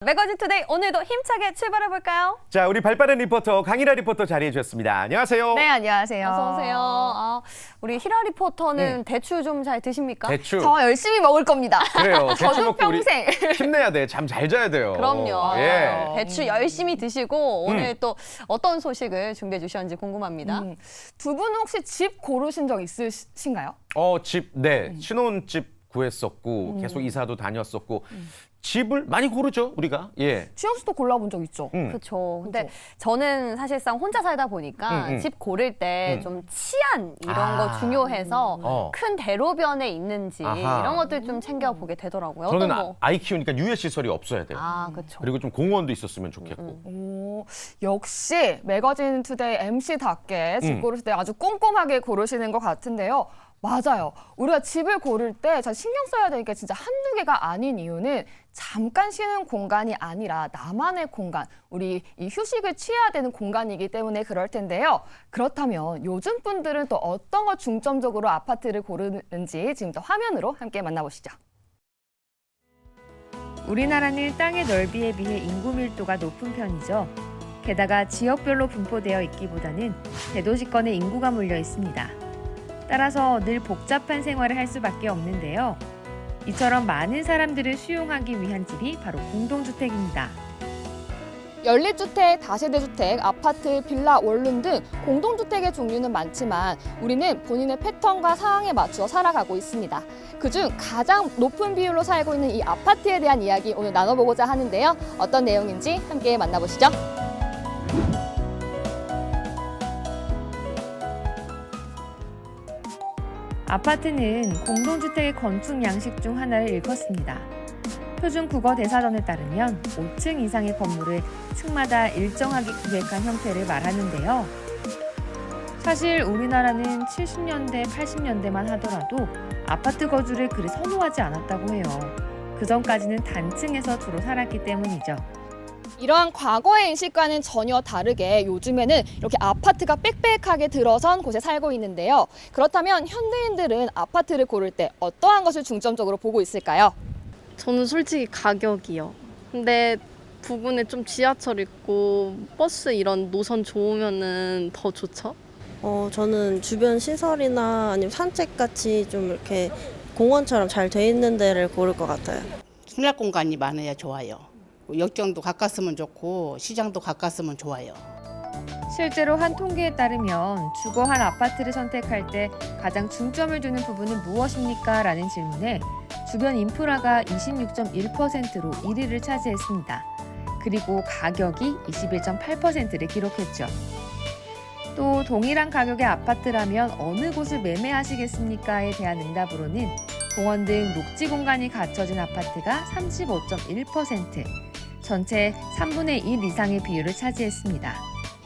매거진 투데이 오늘도 힘차게 출발해볼까요? 자, 우리 발빠른 리포터 강희라 리포터 자리해 주셨습니다. 안녕하세요. 네, 안녕하세요. 어서 오세요. 우리 희라 리포터는 대추 좀 잘 드십니까? 대추. 저 열심히 먹을 겁니다. 그래요. 대추 저도 먹고 우리 평생. 힘내야 돼. 잠 잘 자야 돼요. 그럼요. 예. 대추 열심히 드시고 오늘 또 어떤 소식을 준비해 주셨는지 궁금합니다. 두 분은 혹시 집 고르신 적 있으신가요? 네. 신혼집 구했었고 계속 이사도 다녔었고 집을 많이 고르죠, 우리가. 예. 주영 씨도 골라본 적 있죠? 그렇죠. 근데 저는 사실상 혼자 살다 보니까 집 고를 때 좀 치안 이런 거 중요해서 큰 대로변에 있는지 아하. 이런 것들 좀 챙겨보게 되더라고요. 저는 어떤 아이 키우니까 유해 시설이 없어야 돼요. 그렇죠. 그리고 좀 공원도 있었으면 좋겠고. 오, 역시 매거진 투데이 MC답게 집 고르실 때 아주 꼼꼼하게 고르시는 것 같은데요. 맞아요. 우리가 집을 고를 때 잘 신경 써야 되니까 진짜 한두 개가 아닌 이유는 잠깐 쉬는 공간이 아니라 나만의 공간, 우리 이 휴식을 취해야 되는 공간이기 때문에 그럴 텐데요. 그렇다면 요즘 분들은 또 어떤 걸 중점적으로 아파트를 고르는지 지금부터 화면으로 함께 만나보시죠. 우리나라는 땅의 넓이에 비해 인구 밀도가 높은 편이죠. 게다가 지역별로 분포되어 있기보다는 대도시권에 인구가 몰려 있습니다. 따라서 늘 복잡한 생활을 할 수밖에 없는데요. 이처럼 많은 사람들을 수용하기 위한 집이 바로 공동주택입니다. 연립주택, 다세대주택, 아파트, 빌라, 원룸 등 공동주택의 종류는 많지만 우리는 본인의 패턴과 상황에 맞추어 살아가고 있습니다. 그중 가장 높은 비율로 살고 있는 이 아파트에 대한 이야기 오늘 나눠보고자 하는데요. 어떤 내용인지 함께 만나보시죠. 아파트는 공동주택의 건축 양식 중 하나를 일컫습니다. 표준 국어 대사전에 따르면 5층 이상의 건물을 층마다 일정하게 구획한 형태를 말하는데요. 사실 우리나라는 70년대, 80년대만 하더라도 아파트 거주를 그리 선호하지 않았다고 해요. 그 전까지는 단층에서 주로 살았기 때문이죠. 이러한 과거의 인식과는 전혀 다르게 요즘에는 이렇게 아파트가 빽빽하게 들어선 곳에 살고 있는데요. 그렇다면 현대인들은 아파트를 고를 때 어떠한 것을 중점적으로 보고 있을까요? 저는 솔직히 가격이요. 근데 부근에 좀 지하철 있고 버스 이런 노선 좋으면은 더 좋죠? 저는 주변 시설이나 아니면 산책같이 좀 이렇게 공원처럼 잘 돼 있는 데를 고를 것 같아요. 수납 공간이 많아야 좋아요. 역경도 가깝으면 좋고 시장도 가깝으면 좋아요. 실제로 한 통계에 따르면 주거할 아파트를 선택할 때 가장 중점을 두는 부분은 무엇입니까? 라는 질문에 주변 인프라가 26.1%로 1위를 차지했습니다. 그리고 가격이 21.8%를 기록했죠. 또 동일한 가격의 아파트라면 어느 곳을 매매하시겠습니까?에 대한 응답으로는 공원 등 녹지 공간이 갖춰진 아파트가 35.1%, 전체 3분의 1 이상의 비율을 차지했습니다.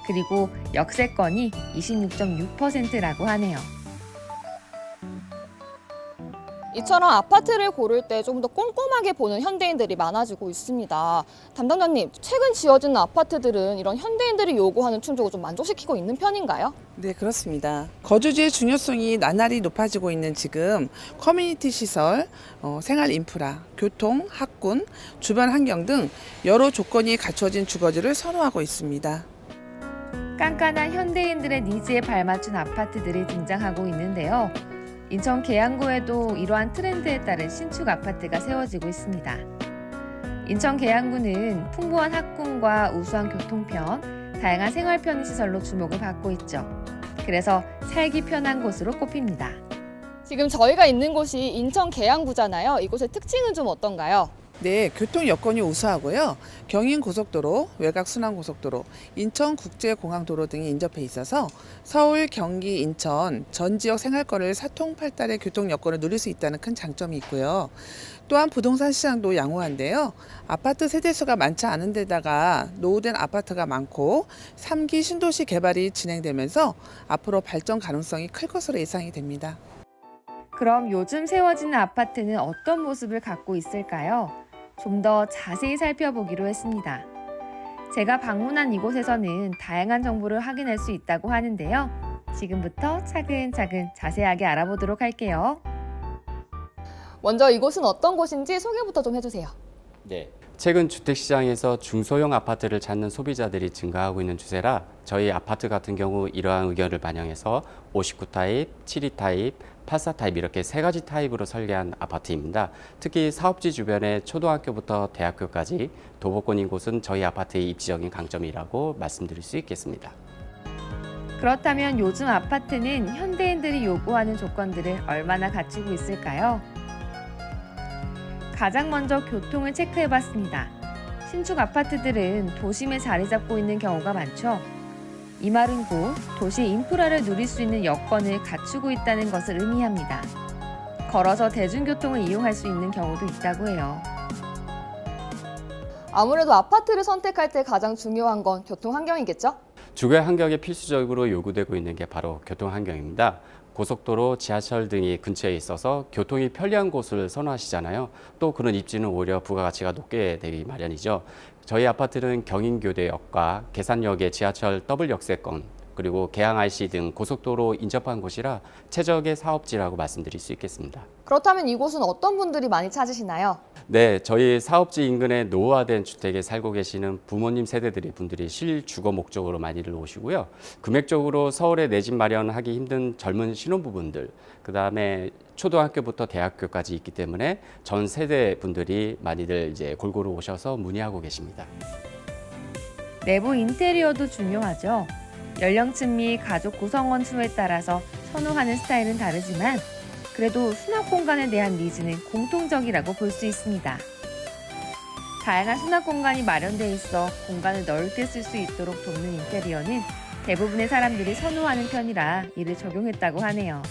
그리고 역세권이 26.6%라고 하네요. 이처럼 아파트를 고를 때 좀 더 꼼꼼하게 보는 현대인들이 많아지고 있습니다. 담당자님, 최근 지어진 아파트들은 이런 현대인들이 요구하는 충족을 좀 만족시키고 있는 편인가요? 네, 그렇습니다. 거주지의 중요성이 나날이 높아지고 있는 지금 커뮤니티 시설, 생활 인프라, 교통, 학군, 주변 환경 등 여러 조건이 갖춰진 주거지를 선호하고 있습니다. 깐깐한 현대인들의 니즈에 발맞춘 아파트들이 등장하고 있는데요. 인천 계양구에도 이러한 트렌드에 따른 신축 아파트가 세워지고 있습니다. 인천 계양구는 풍부한 학군과 우수한 교통편, 다양한 생활 편의시설로 주목을 받고 있죠. 그래서 살기 편한 곳으로 꼽힙니다. 지금 저희가 있는 곳이 인천 계양구잖아요. 이곳의 특징은 좀 어떤가요? 네, 교통 여건이 우수하고요. 경인고속도로, 외곽순환고속도로, 인천국제공항도로 등이 인접해 있어서 서울, 경기, 인천 전 지역 생활권을 사통팔달의 교통 여건을 누릴 수 있다는 큰 장점이 있고요. 또한 부동산 시장도 양호한데요. 아파트 세대수가 많지 않은 데다가 노후된 아파트가 많고 3기 신도시 개발이 진행되면서 앞으로 발전 가능성이 클 것으로 예상이 됩니다. 그럼 요즘 세워지는 아파트는 어떤 모습을 갖고 있을까요? 좀 더 자세히 살펴보기로 했습니다. 제가 방문한 이곳에서는 다양한 정보를 확인할 수 있다고 하는데요. 지금부터 차근차근 자세하게 알아보도록 할게요. 먼저 이곳은 어떤 곳인지 소개부터 좀 해주세요. 네, 최근 주택시장에서 중소형 아파트를 찾는 소비자들이 증가하고 있는 추세라 저희 아파트 같은 경우 이러한 의견을 반영해서 59타입, 72타입, 84타입 이렇게 3가지 타입으로 설계한 아파트입니다. 특히 사업지 주변에 초등학교부터 대학교까지 도보권인 곳은 저희 아파트의 입지적인 강점이라고 말씀드릴 수 있겠습니다. 그렇다면 요즘 아파트는 현대인들이 요구하는 조건들을 얼마나 갖추고 있을까요? 가장 먼저 교통을 체크해봤습니다. 신축 아파트들은 도심에 자리 잡고 있는 경우가 많죠. 이 말은 곧 도시 인프라를 누릴 수 있는 여건을 갖추고 있다는 것을 의미합니다. 걸어서 대중교통을 이용할 수 있는 경우도 있다고 해요. 아무래도 아파트를 선택할 때 가장 중요한 건 교통 환경이겠죠? 주거 환경에 필수적으로 요구되고 있는 게 바로 교통 환경입니다. 고속도로, 지하철 등이 근처에 있어서 교통이 편리한 곳을 선호하시잖아요. 또 그런 입지는 오히려 부가가치가 높게 되기 마련이죠. 저희 아파트는 경인교대역과 계산역의 지하철 더블 역세권, 그리고 계양 IC 등 고속도로 인접한 곳이라 최적의 사업지라고 말씀드릴 수 있겠습니다. 그렇다면 이곳은 어떤 분들이 많이 찾으시나요? 네, 저희 사업지 인근에 노후화된 주택에 살고 계시는 부모님 세대들의 분들이 실주거 목적으로 많이들 오시고요. 금액적으로 서울에 내 집 마련하기 힘든 젊은 신혼부부들, 그다음에 초등학교부터 대학교까지 있기 때문에 전 세대 분들이 많이들 이제 골고루 오셔서 문의하고 계십니다. 내부 인테리어도 중요하죠. 연령층 및 가족 구성원 수에 따라서 선호하는 스타일은 다르지만 그래도 수납 공간에 대한 니즈는 공통적이라고 볼 수 있습니다. 다양한 수납 공간이 마련되어 있어 공간을 넓게 쓸 수 있도록 돕는 인테리어는 대부분의 사람들이 선호하는 편이라 이를 적용했다고 하네요.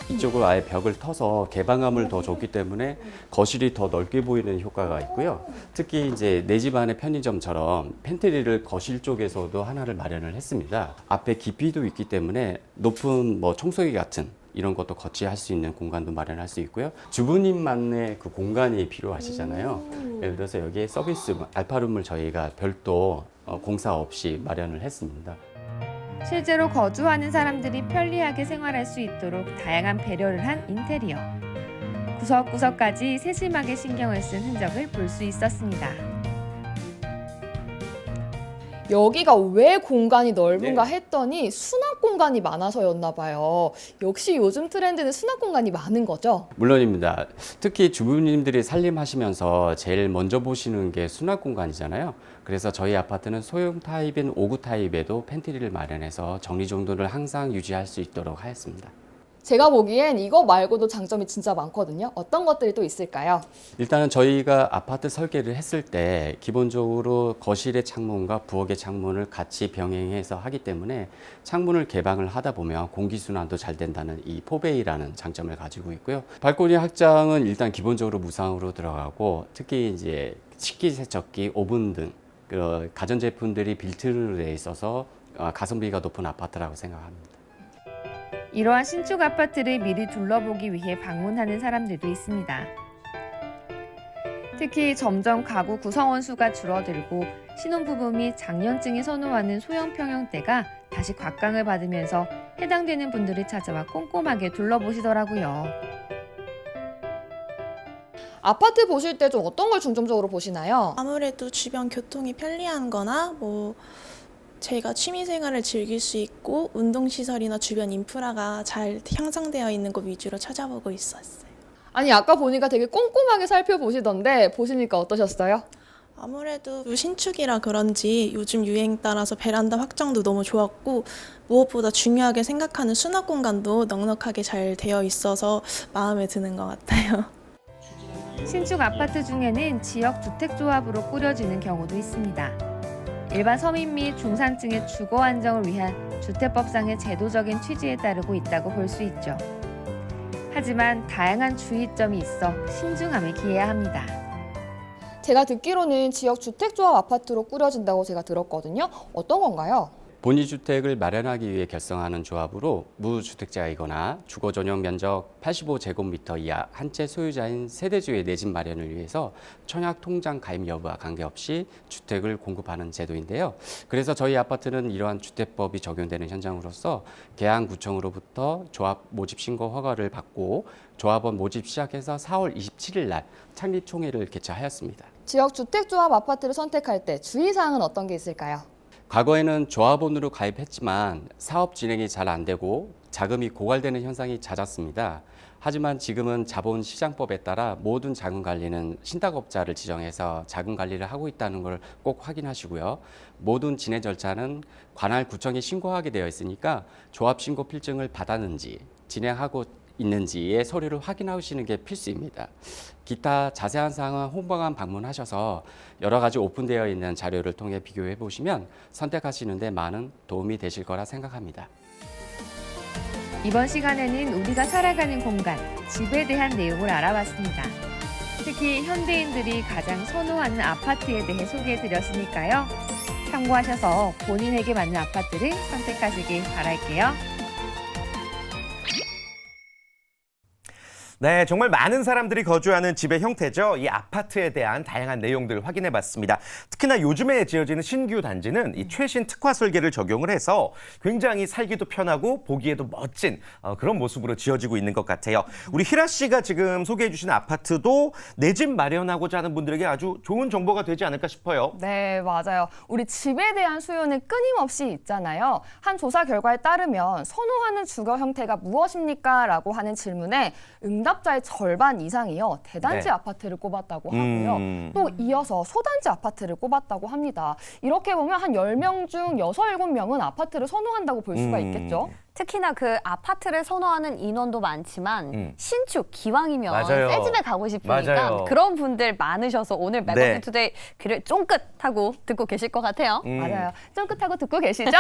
이쪽으로 아예 벽을 터서 개방감을 더 줬기 때문에 거실이 더 넓게 보이는 효과가 있고요. 특히 이제 내 집 안의 편의점처럼 팬트리를 거실 쪽에서도 하나를 마련을 했습니다. 앞에 깊이도 있기 때문에 높은 청소기 같은 이런 것도 거치할 수 있는 공간도 마련할 수 있고요. 주부님만의 그 공간이 필요하시잖아요. 예를 들어서 여기에 서비스 알파룸을 저희가 별도 공사 없이 마련을 했습니다. 실제로 거주하는 사람들이 편리하게 생활할 수 있도록 다양한 배려를 한 인테리어. 구석구석까지 세심하게 신경을 쓴 흔적을 볼 수 있었습니다. 여기가 왜 공간이 넓은가 했더니 수납 공간이 많아서였나 봐요. 역시 요즘 트렌드는 수납 공간이 많은 거죠? 물론입니다. 특히 주부님들이 살림하시면서 제일 먼저 보시는 게 수납 공간이잖아요. 그래서 저희 아파트는 소형 타입인 5구 타입에도 팬트리를 마련해서 정리정돈을 항상 유지할 수 있도록 하였습니다. 제가 보기엔 이거 말고도 장점이 진짜 많거든요. 어떤 것들이 또 있을까요? 일단은 저희가 아파트 설계를 했을 때 기본적으로 거실의 창문과 부엌의 창문을 같이 병행해서 하기 때문에 창문을 개방을 하다 보면 공기순환도 잘 된다는 이 포베이라는 장점을 가지고 있고요. 발코니 확장은 일단 기본적으로 무상으로 들어가고 특히 이제 식기세척기, 오븐 등 가전제품들이 빌트로 되어 있어서 가성비가 높은 아파트라고 생각합니다. 이러한 신축 아파트를 미리 둘러보기 위해 방문하는 사람들도 있습니다. 특히 점점 가구 구성원 수가 줄어들고 신혼부부 및 장년층이 선호하는 소형 평형대가 다시 곽강을 받으면서 해당되는 분들이 찾아와 꼼꼼하게 둘러보시더라고요. 아파트 보실 때 좀 어떤 걸 중점적으로 보시나요? 아무래도 주변 교통이 편리한 거나 제가 취미생활을 즐길 수 있고 운동시설이나 주변 인프라가 잘 형성되어 있는 곳 위주로 찾아보고 있었어요. 아니 아까 보니까 되게 꼼꼼하게 살펴보시던데 보시니까 어떠셨어요? 아무래도 신축이라 그런지 요즘 유행 따라서 베란다 확장도 너무 좋았고 무엇보다 중요하게 생각하는 수납 공간도 넉넉하게 잘 되어 있어서 마음에 드는 것 같아요. 신축 아파트 중에는 지역 주택조합으로 꾸려지는 경우도 있습니다. 일반 서민 및 중산층의 주거 안정을 위한 주택법상의 제도적인 취지에 따르고 있다고 볼 수 있죠. 하지만 다양한 주의점이 있어 신중함을 기해야 합니다. 제가 듣기로는 지역 주택조합 아파트로 꾸려진다고 제가 들었거든요. 어떤 건가요? 본위주택을 마련하기 위해 결성하는 조합으로 무주택자이거나 주거 전용 면적 85제곱미터 이하 한 채 소유자인 세대주의 내 집 마련을 위해서 청약 통장 가입 여부와 관계없이 주택을 공급하는 제도인데요. 그래서 저희 아파트는 이러한 주택법이 적용되는 현장으로서 계양구청으로부터 조합 모집 신고 허가를 받고 조합원 모집 시작해서 4월 27일 날 창립 총회를 개최하였습니다. 지역 주택조합 아파트를 선택할 때 주의사항은 어떤 게 있을까요? 과거에는 조합원으로 가입했지만 사업 진행이 잘 안 되고 자금이 고갈되는 현상이 잦았습니다. 하지만 지금은 자본시장법에 따라 모든 자금 관리는 신탁업자를 지정해서 자금 관리를 하고 있다는 걸 꼭 확인하시고요. 모든 진행 절차는 관할 구청에 신고하게 되어 있으니까 조합 신고 필증을 받았는지 진행하고 있는지의 서류를 확인하시는 게 필수입니다. 기타 자세한 사항은 홍보관 방문하셔서 여러 가지 오픈되어 있는 자료를 통해 비교해 보시면 선택하시는 데 많은 도움이 되실 거라 생각합니다. 이번 시간에는 우리가 살아가는 공간, 집에 대한 내용을 알아봤습니다. 특히 현대인들이 가장 선호하는 아파트에 대해 소개해드렸으니까요. 참고하셔서 본인에게 맞는 아파트를 선택하시길 바랄게요. 네, 정말 많은 사람들이 거주하는 집의 형태죠. 이 아파트에 대한 다양한 내용들을 확인해봤습니다. 특히나 요즘에 지어지는 신규 단지는 이 최신 특화 설계를 적용을 해서 굉장히 살기도 편하고 보기에도 멋진 그런 모습으로 지어지고 있는 것 같아요. 우리 희라 씨가 지금 소개해 주신 아파트도 내 집 마련하고자 하는 분들에게 아주 좋은 정보가 되지 않을까 싶어요. 네, 맞아요. 우리 집에 대한 수요는 끊임없이 있잖아요. 한 조사 결과에 따르면 선호하는 주거 형태가 무엇입니까? 라고 하는 질문에 응답자의 절반 이상이요. 대단지 네. 아파트를 꼽았다고 하고요. 또 이어서 소단지 아파트를 꼽았다고 합니다. 이렇게 보면 한 10명 중 6, 7명은 아파트를 선호한다고 볼 수가 있겠죠. 특히나 그 아파트를 선호하는 인원도 많지만 신축 기왕이면 맞아요. 새 집에 가고 싶으니까 맞아요. 그런 분들 많으셔서 오늘 매거진 투데이 귀를 쫑긋하고 듣고 계실 것 같아요. 맞아요. 쫑긋하고 듣고 계시죠?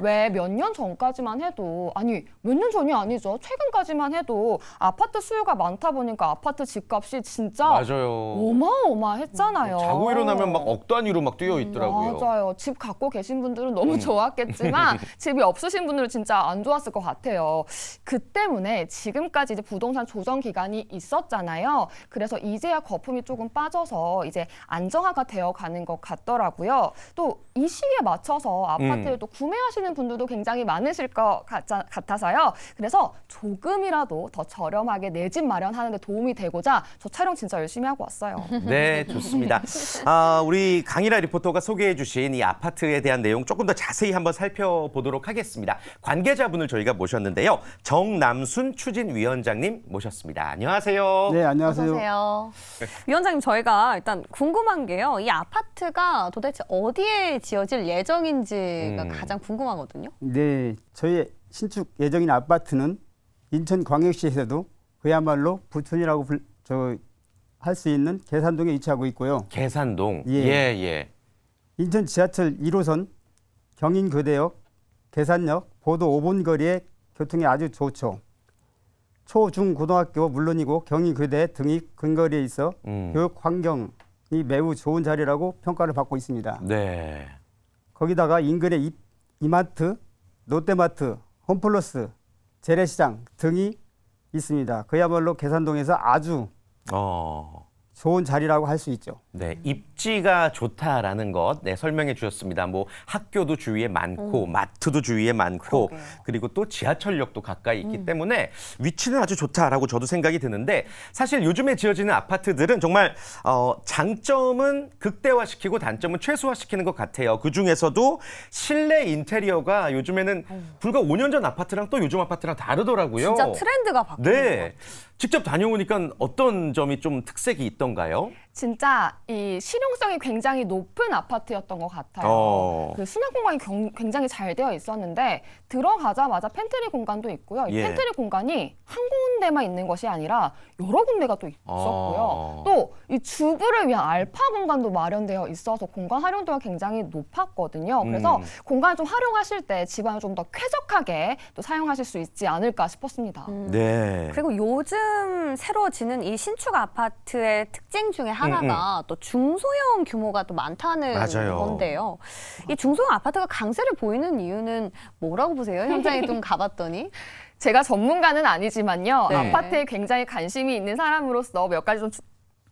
왜 몇 년 전까지만 해도 아니 몇 년 전이 아니죠. 최근까지만 해도 아파트 수요가 많다 보니까 아파트 집값이 진짜 맞아요. 어마어마했잖아요. 자고 일어나면 막 억 단위로 막 뛰어 있더라고요. 맞아요. 집 갖고 계신 분들은 너무 좋았겠지만 집이 없으신 분들은 진짜 안 좋았을 것 같아요. 그 때문에 지금까지 이제 부동산 조정 기간이 있었잖아요. 그래서 이제야 거품이 조금 빠져서 이제 안정화가 되어 가는 것 같더라고요. 또 이 시기에 맞춰서 아파트를 또 구매하시는 분들도 굉장히 많으실 것 같아서요. 그래서 조금이라도 더 저렴하게 내 집 마련하는 데 도움이 되고자 저 촬영 진짜 열심히 하고 왔어요. 네, 좋습니다. 우리 강희라 리포터가 소개해 주신 이 아파트에 대한 내용 조금 더 자세히 한번 살펴보도록 하겠습니다. 관계자분을 저희가 모셨는데요. 정남순 추진위원장님 모셨습니다. 안녕하세요. 네, 안녕하세요. 어서오세요. 위원장님, 저희가 일단 궁금한 게요. 이 아파트가 도대체 어디에 지어질 예정인지가 가장 궁금하거든요. 네, 저희 신축 예정인 아파트는 인천광역시에서도 그야말로 부촌이라고 할 수 있는 계산동에 위치하고 있고요. 계산동. 예. 예. 인천 지하철 1호선 경인교대역, 계산역, 보도 5분 거리에 교통이 아주 좋죠. 초, 중, 고등학교 물론이고 경인교대 등이 근거리에 있어 교육 환경이 매우 좋은 자리라고 평가를 받고 있습니다. 네. 거기다가 인근에 이마트, 롯데마트, 홈플러스, 재래시장 등이 있습니다. 그야말로 계산동에서 아주 좋은 자리라고 할 수 있죠. 네, 입지가 좋다라는 것 설명해 주셨습니다. 뭐 학교도 주위에 많고 마트도 주위에 많고 그리고 또 지하철역도 가까이 있기 때문에 위치는 아주 좋다라고 저도 생각이 드는데 사실 요즘에 지어지는 아파트들은 정말 장점은 극대화시키고 단점은 최소화시키는 것 같아요. 그중에서도 실내 인테리어가 요즘에는 불과 5년 전 아파트랑 또 요즘 아파트랑 다르더라고요. 진짜 트렌드가 바뀌는 것 같아요. 직접 다녀오니까 어떤 점이 좀 특색이 있던가요? 진짜 이 실용성이 굉장히 높은 아파트였던 것 같아요. 그 수납 공간이 굉장히 잘 되어 있었는데 들어가자마자 팬트리 공간도 있고요. 이 팬트리 공간이 한 군데만 있는 것이 아니라 여러 군데가 또 있었고요. 또 이 주부를 위한 알파 공간도 마련되어 있어서 공간 활용도가 굉장히 높았거든요. 그래서 공간을 좀 활용하실 때 집안을 좀 더 쾌적하게 또 사용하실 수 있지 않을까 싶었습니다. 네. 그리고 요즘 새로 지는 이 신축 아파트의 특징 중에 하나가 또 중소형 규모가 또 많다는 맞아요. 건데요. 이 중소형 아파트가 강세를 보이는 이유는 뭐라고 보세요? 현장에 좀 가봤더니. 제가 전문가는 아니지만요. 네. 아파트에 굉장히 관심이 있는 사람으로서 몇 가지 좀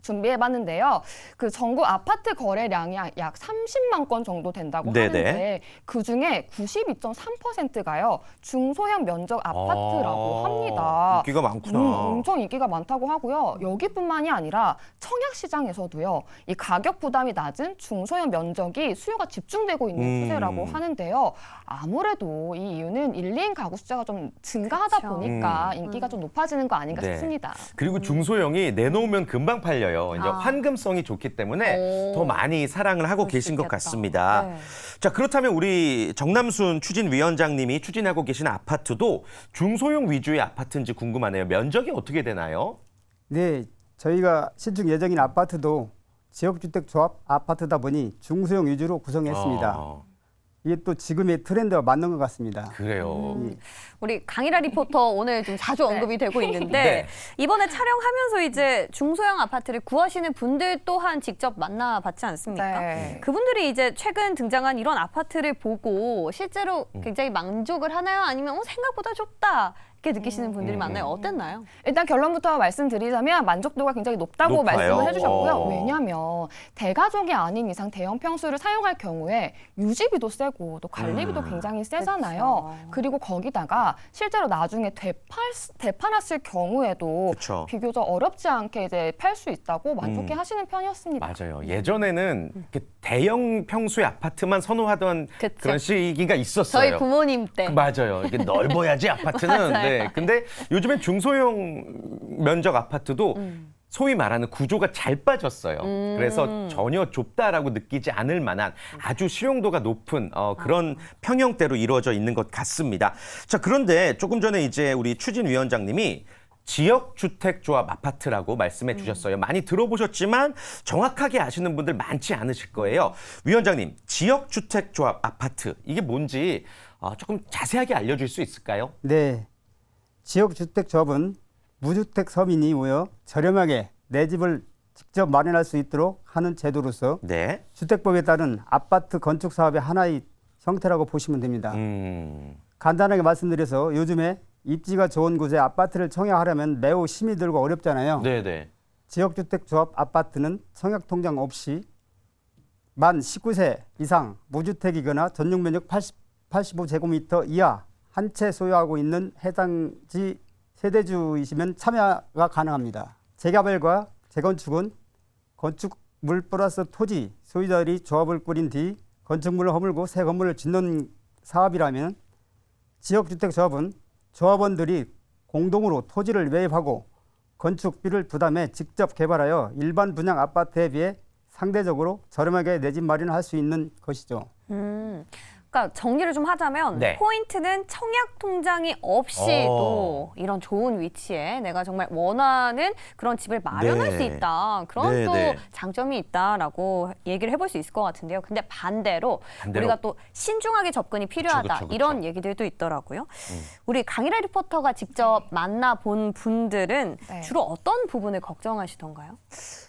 준비해봤는데요. 그 전국 아파트 거래량이 약 30만 건 정도 된다고 네네. 하는데 그 중에 92.3%가요 중소형 면적 아파트라고 합니다. 인기가 많구나. 엄청 인기가 많다고 하고요. 여기뿐만이 아니라 청약 시장에서도요. 이 가격 부담이 낮은 중소형 면적이 수요가 집중되고 있는 추세라고 하는데요. 아무래도 이 이유는 1, 2인 가구 숫자가 좀 증가하다 그렇죠. 보니까 인기가 좀 높아지는 거 아닌가 네. 싶습니다. 그리고 중소형이 내놓으면 금방 팔려요. 이제 아. 환금성이 좋기 때문에 오. 더 많이 사랑을 하고 그럴 수 계신 것 있겠다. 같습니다. 네. 자, 그렇다면 우리 정남순 추진위원장님이 추진하고 계신 아파트도 중소형 위주의 아파트인지 궁금하네요. 면적이 어떻게 되나요? 네, 저희가 신축 예정인 아파트도 지역주택조합 아파트다 보니 중소형 위주로 구성했습니다. 이게 또 지금의 트렌드와 맞는 것 같습니다. 그래요. 우리 강일아 리포터 오늘 좀 자주 언급이 되고 있는데 네. 이번에 촬영하면서 이제 중소형 아파트를 구하시는 분들 또한 직접 만나봤지 않습니까? 네. 그분들이 이제 최근 등장한 이런 아파트를 보고 실제로 굉장히 만족을 하나요? 아니면 생각보다 좁다 이렇게 느끼시는 분들이 많나요? 어땠나요? 일단 결론부터 말씀드리자면 만족도가 굉장히 높다고 높아요? 말씀을 해주셨고요. 어. 왜냐하면 대가족이 아닌 이상 대형 평수를 사용할 경우에 유지비도 세고 또 관리비도 굉장히 세잖아요. 그쵸. 그리고 거기다가 실제로 나중에 되팔았을 경우에도 그쵸. 비교적 어렵지 않게 이제 팔 수 있다고 만족해 하시는 편이었습니다. 맞아요. 예전에는 이렇게 대형 평수의 아파트만 선호하던 그쵸. 그런 시기가 있었어요. 저희 부모님 때. 맞아요. 이게 넓어야지 아파트는. 맞아요. 네. 근데 요즘엔 중소형 면적 아파트도 소위 말하는 구조가 잘 빠졌어요. 그래서 전혀 좁다라고 느끼지 않을 만한 아주 실용도가 높은 그런 평형대로 이루어져 있는 것 같습니다. 자, 그런데 조금 전에 이제 우리 추진위원장님이 지역주택조합 아파트라고 말씀해 주셨어요. 많이 들어보셨지만 정확하게 아시는 분들 많지 않으실 거예요. 위원장님, 지역주택조합 아파트 이게 뭔지 조금 자세하게 알려줄 수 있을까요? 네, 지역주택조합은 무주택 서민이 모여 저렴하게 내 집을 직접 마련할 수 있도록 하는 제도로서 네. 주택법에 따른 아파트 건축 사업의 하나의 형태라고 보시면 됩니다. 간단하게 말씀드려서 요즘에 입지가 좋은 곳에 아파트를 청약하려면 매우 힘이 들고 어렵잖아요. 네네. 지역주택조합 아파트는 청약통장 없이 만 19세 이상 무주택이거나 전용면적 85제곱미터 이하 한 채 소유하고 있는 해당지 세대주이시면 참여가 가능합니다. 재개발과 재건축은 건축물 플러스 토지 소유자들이 조합을 꾸린 뒤 건축물을 허물고 새 건물을 짓는 사업이라면 지역주택조합은 조합원들이 공동으로 토지를 매입하고 건축비를 부담해 직접 개발하여 일반 분양 아파트에 비해 상대적으로 저렴하게 내 집 마련을 할 수 있는 것이죠. 그러니까 정리를 좀 하자면 네. 포인트는 청약 통장이 없이도 이런 좋은 위치에 내가 정말 원하는 그런 집을 마련할 네. 수 있다. 그런 네, 또 네. 장점이 있다라고 얘기를 해볼 수 있을 것 같은데요. 근데 반대로 우리가 또 신중하게 접근이 필요하다. 그쵸. 이런 얘기들도 있더라고요. 우리 강일아 리포터가 직접 만나본 분들은 네. 주로 어떤 부분을 걱정하시던가요?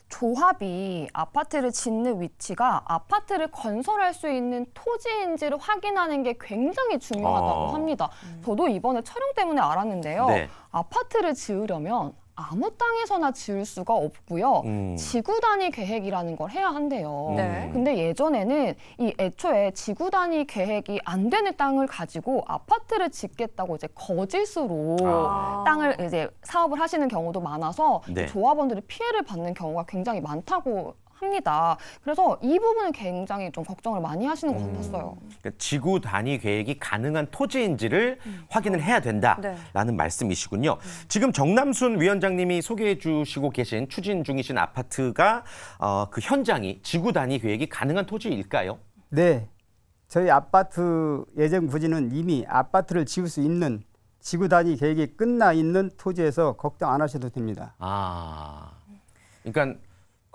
조합이 아파트를 짓는 위치가 아파트를 건설할 수 있는 토지인지를 확인하는 게 굉장히 중요하다고 합니다. 저도 이번에 촬영 때문에 알았는데요. 네. 아파트를 지으려면 아무 땅에서나 지을 수가 없고요. 지구 단위 계획이라는 걸 해야 한대요. 네. 근데 예전에는 이 애초에 지구 단위 계획이 안 되는 땅을 가지고 아파트를 짓겠다고 이제 거짓으로 땅을 이제 사업을 하시는 경우도 많아서 네. 조합원들이 피해를 받는 경우가 굉장히 많다고 합니다. 그래서 이 부분은 굉장히 좀 걱정을 많이 하시는 것 같았어요. 그러니까 지구 단위 계획이 가능한 토지인지를 확인을 해야 된다라는 말씀이시군요. 지금 정남순 위원장님이 소개해 주시고 계신 추진 중이신 아파트가 그 현장이 지구 단위 계획이 가능한 토지일까요? 네, 저희 아파트 예정 부지는 이미 아파트를 지을 수 있는 지구 단위 계획이 끝나 있는 토지에서 걱정 안 하셔도 됩니다. 그러니까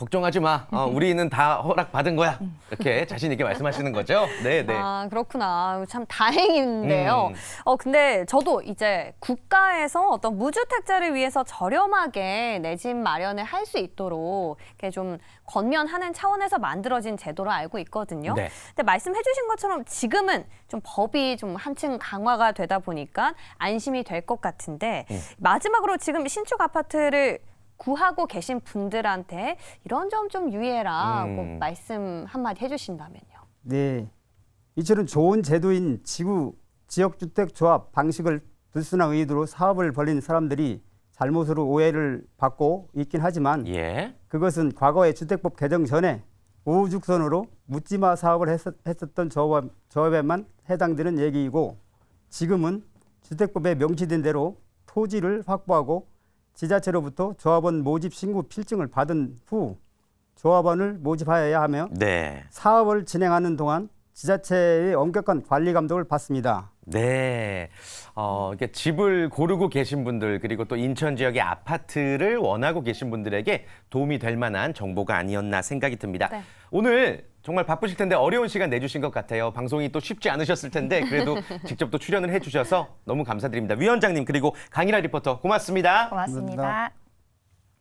걱정하지 마. 우리는 다 허락 받은 거야. 이렇게 자신 있게 말씀하시는 거죠? 네, 네. 아, 그렇구나. 참 다행인데요. 근데 저도 이제 국가에서 어떤 무주택자를 위해서 저렴하게 내 집 마련을 할 수 있도록 이렇게 좀 권면하는 차원에서 만들어진 제도로 알고 있거든요. 네. 근데 말씀해 주신 것처럼 지금은 좀 법이 좀 한층 강화가 되다 보니까 안심이 될 것 같은데 마지막으로 지금 신축 아파트를 구하고 계신 분들한테 이런 점 좀 유의해라 꼭 말씀 한마디 해주신다면요. 네, 이처럼 좋은 제도인 지역주택조합 방식을 불순한 의도로 사업을 벌인 사람들이 잘못으로 오해를 받고 있긴 하지만 예. 그것은 과거의 주택법 개정 전에 우후죽순으로 묻지마 사업을 했었던 조합에만 해당되는 얘기이고 지금은 주택법에 명시된 대로 토지를 확보하고 지자체로부터 조합원 모집 신고 필증을 받은 후 조합원을 모집하여야 하며 네. 사업을 진행하는 동안 지자체의 엄격한 관리 감독을 받습니다. 네. 이렇게 집을 고르고 계신 분들 그리고 또 인천 지역의 아파트를 원하고 계신 분들에게 도움이 될 만한 정보가 아니었나 생각이 듭니다. 네. 오늘 정말 바쁘실 텐데 어려운 시간 내주신 것 같아요. 방송이 또 쉽지 않으셨을 텐데 그래도 직접 또 출연을 해주셔서 너무 감사드립니다. 위원장님 그리고 강일아 리포터 고맙습니다. 고맙습니다.